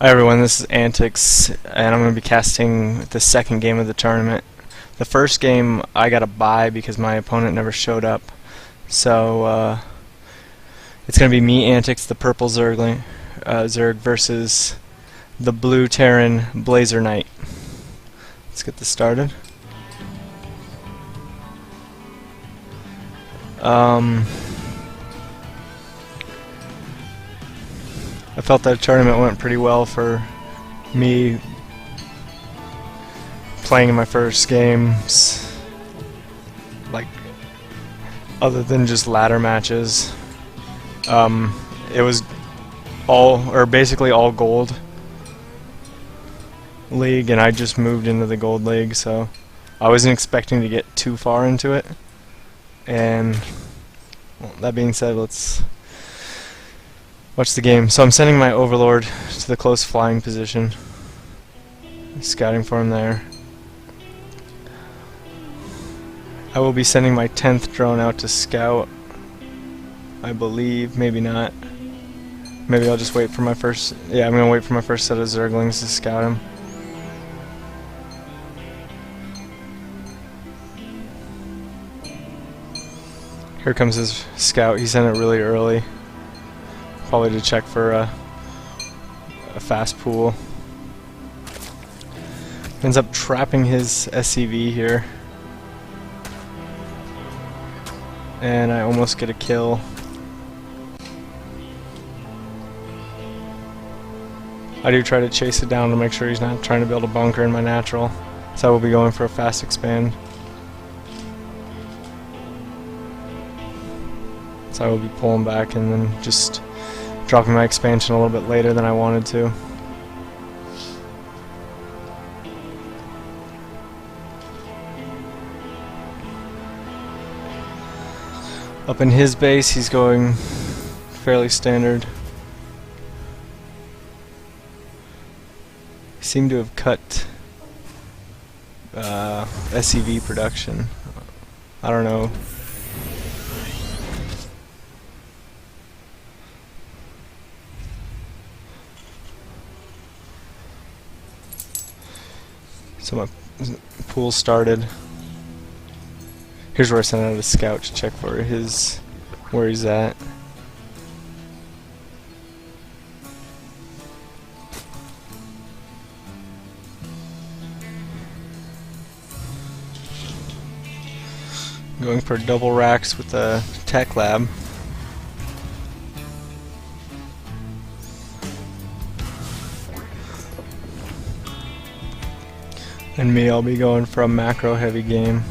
Hi everyone, this is Antics, and I'm going to be casting the second game of the tournament. The first game I got a bye because my opponent never showed up, so it's going to be me, Antics, the purple Zerg versus the blue Terran BlazerNyte. Let's get this started. I felt that tournament went pretty well for me playing in my first games, like other than just ladder matches. It was basically all gold league, and I just moved into the gold league, so I wasn't expecting to get too far into it. And well, that being said, let's watch the game. So I'm sending my overlord to the close flying position, scouting for him there. I will be sending my 10th drone out to scout, I believe. Maybe not. Maybe I'll just wait for my first... Yeah, I'm going to wait for my first set of Zerglings to scout him. Here comes his scout. He sent it really early, probably to check for a fast pool. Ends up trapping his SCV here, and I almost get a kill. I do try to chase it down to make sure he's not trying to build a bunker in my natural, so I will be going for a fast expand. So I will be pulling back and then just dropping my expansion a little bit later than I wanted to. Up in his base, he's going fairly standard. He seemed to have cut SCV production. I don't know. So my pool started. Here's where I sent out a scout to check for where he's at. Going for double racks with the tech lab. And me, I'll be going for a macro heavy game.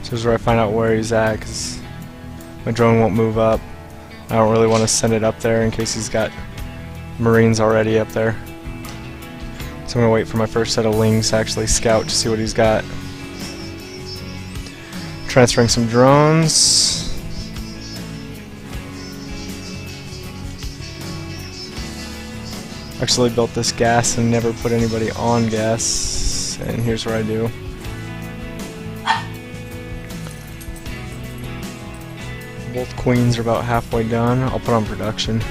So this is where I find out where he's at, because my drone won't move up. I don't really want to send it up there in case he's got Marines already up there. So I'm going to wait for my first set of Lings to actually scout to see what he's got. Transferring some drones. Actually built this gas and never put anybody on gas, and here's where I do. Both queens are about halfway done. I'll put on production.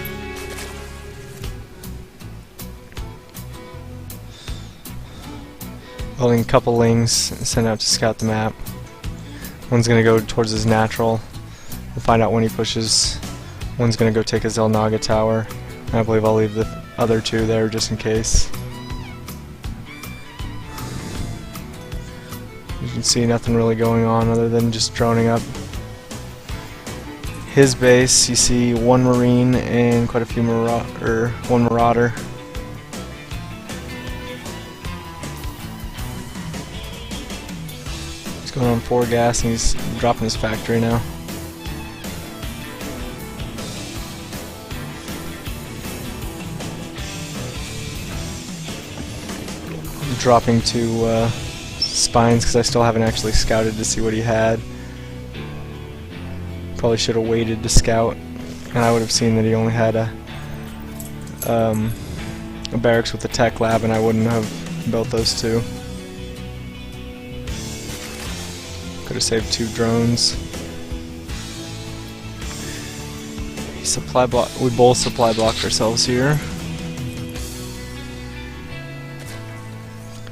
Building a couple Lings and send out to scout the map. One's going to go towards his natural and find out when he pushes. One's going to go take his El Naga tower. And I believe I'll leave the other two there just in case. You can see nothing really going on other than just droning up. His base, you see one Marine and quite a few one Marauder. He's going on 4 gas and he's dropping his factory now. Dropping to spines because I still haven't actually scouted to see what he had. Probably should have waited to scout, and I would have seen that he only had a barracks with the tech lab, and I wouldn't have built those two. Could have saved 2 drones. Supply block. We both supply blocked ourselves here.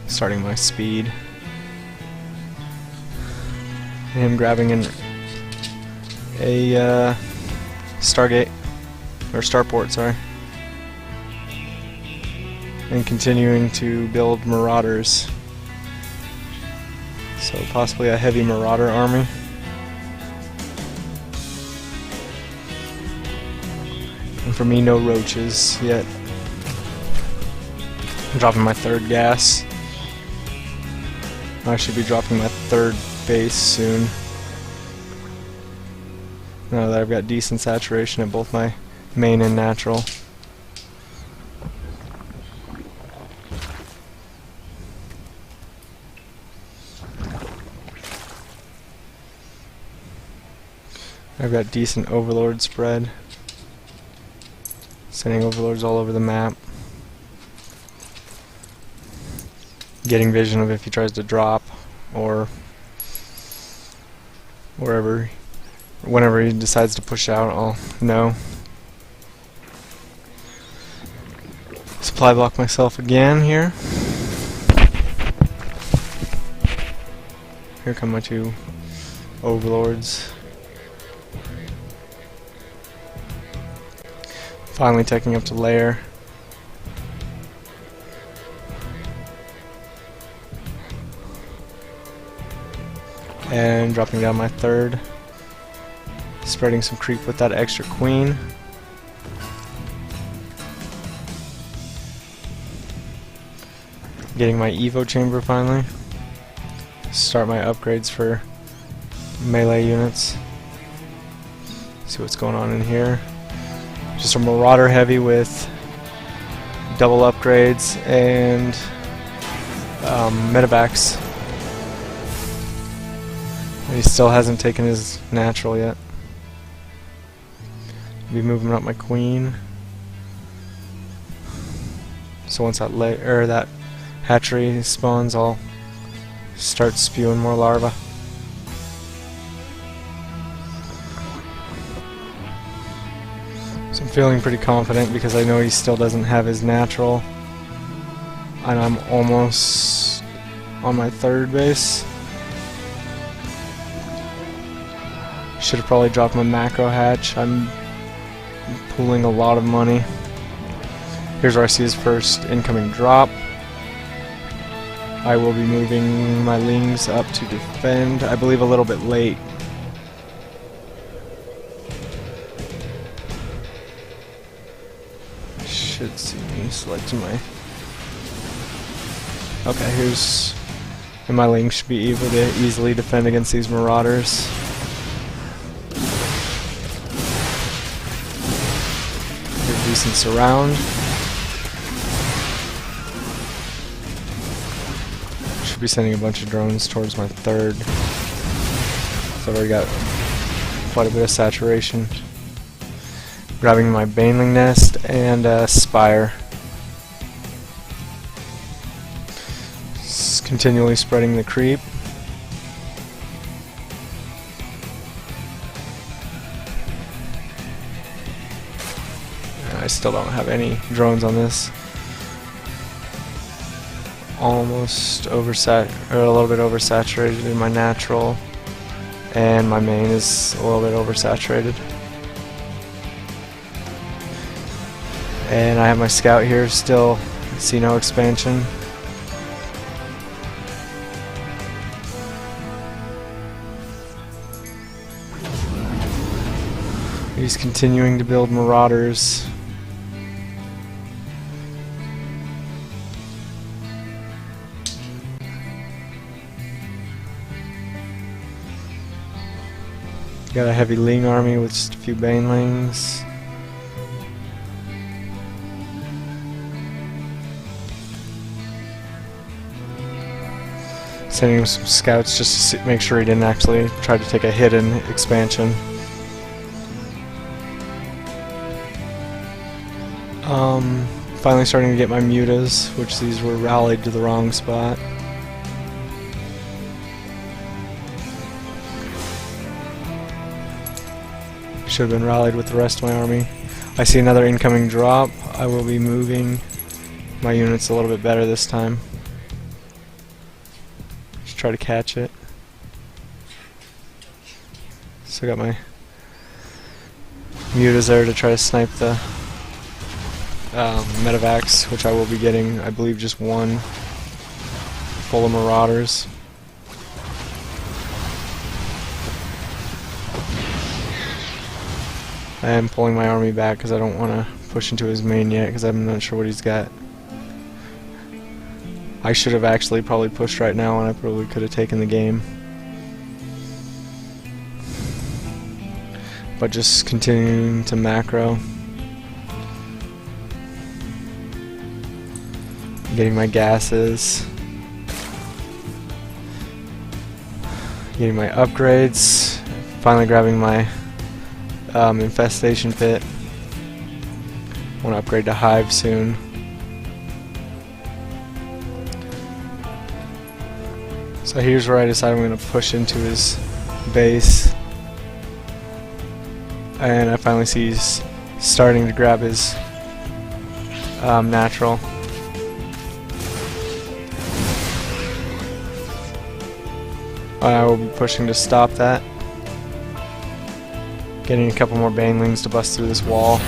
Starting my speed. And him grabbing a Stargate or Starport, sorry. And continuing to build Marauders. So possibly a heavy Marauder army. And for me, no roaches yet. I'm dropping my third gas. I should be dropping my third base soon. Now that I've got decent saturation at both my main and natural. I've got decent overlord spread. Sending overlords all over the map. Getting vision of if he tries to drop or whenever he decides to push out, I'll know. Supply block myself again here. Here come my two overlords. Finally taking up to lair. And dropping down my third. Spreading some creep with that extra queen. Getting my Evo chamber finally. Start my upgrades for melee units. See what's going on in here. Just a Marauder heavy with double upgrades and medevacs. He still hasn't taken his natural yet. I'll be moving up my queen. So once that hatchery spawns, I'll start spewing more larvae. So I'm feeling pretty confident because I know he still doesn't have his natural. And I'm almost on my third base. Should have probably dropped my macro hatch. I'm pooling a lot of money. Here's where I see his first incoming drop. I will be moving my Lings up to defend, I believe a little bit late. Should see me selecting my... Okay, here's... And my Lings should be able to easily defend against these Marauders. Decent surround. Should be sending a bunch of drones towards my third. So I've already got quite a bit of saturation. Grabbing my Baneling Nest and Spire. Just continually spreading the creep. I still don't have any drones on this. Almost a little bit oversaturated in my natural, and my main is a little bit oversaturated. And I have my scout here, still see no expansion. He's continuing to build Marauders. Got a heavy Ling army with just a few Banelings. Sending him some scouts just to make sure he didn't actually try to take a hit in expansion. Finally starting to get my mutas, which these were rallied to the wrong spot. Should have been rallied with the rest of my army. I see another incoming drop. I will be moving my units a little bit better this time. Just try to catch it. Still got my mutas there to try to snipe the medevacs, which I will be getting, I believe, just one full of marauders. I am pulling my army back because I don't want to push into his main yet because I'm not sure what he's got. I should have actually probably pushed right now and I probably could have taken the game. But just continuing to macro. Getting my gases. Getting my upgrades. Finally grabbing my infestation pit. I want to upgrade to hive soon. So here's where I decide I'm going to push into his base. And I finally see he's starting to grab his natural. I will be pushing to stop that. Getting a couple more banelings to bust through this wall.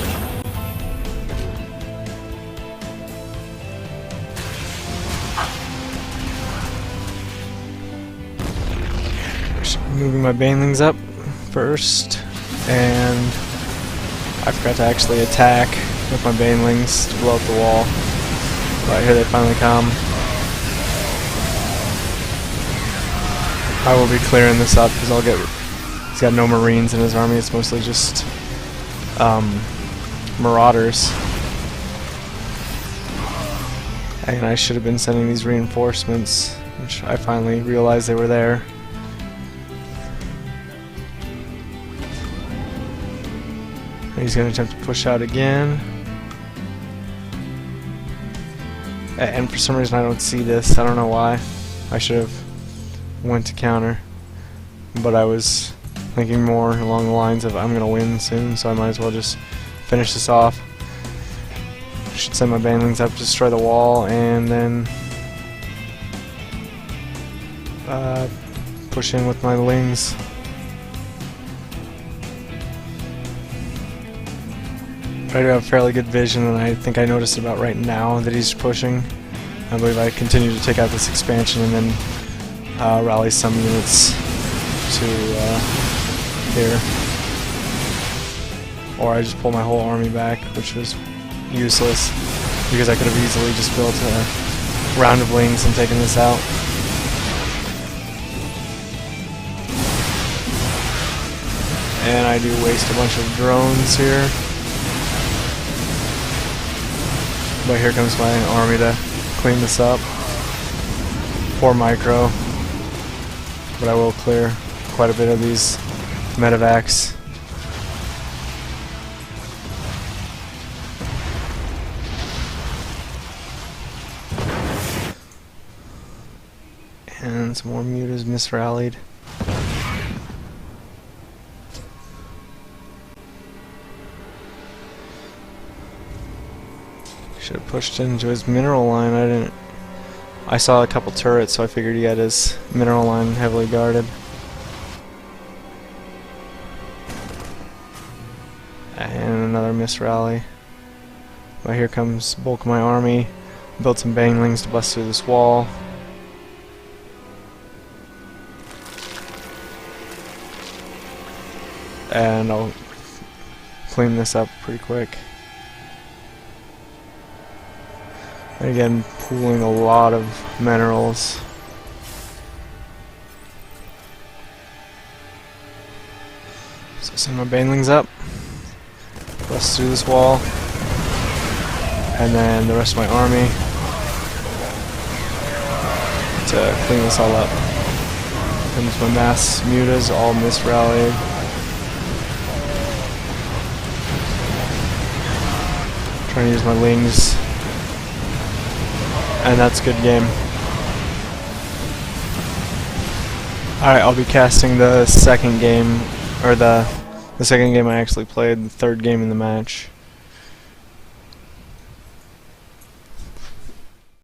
Moving my banelings up first, and I forgot to actually attack with my banelings to blow up the wall. But here they finally come. I will be clearing this up because I'll get. He's got no marines in his army. It's mostly just marauders. And I should have been sending these reinforcements, which I finally realized they were there. He's going to attempt to push out again. And for some reason I don't see this. I don't know why. I should have went to counter. But I was thinking more along the lines of I'm going to win soon, so I might as well just finish this off. Should send my banelings up to destroy the wall, and then push in with my lings. I do have fairly good vision, and I think I noticed about right now that he's pushing. I believe I continue to take out this expansion and then rally some units to here. Or I just pull my whole army back, which was useless because I could have easily just built a round of lings and taken this out. And I do waste a bunch of drones here. But here comes my army to clean this up. Poor micro. But I will clear quite a bit of these medevacs. And some more mutas misrallied. Should have pushed into his mineral line. I didn't. I saw a couple turrets, so I figured he had his mineral line heavily guarded. And another misrally. But here comes bulk of my army. Built some banelings to bust through this wall. And I'll clean this up pretty quick. And again, pooling a lot of minerals. So send my banelings up, bust through this wall, and then the rest of my army to clean this all up. Comes my mass mutas, all misrallied. Trying to use my lings. And that's a good game. Alright, I'll be casting the second game, or the The second game I actually played, the third game in the match.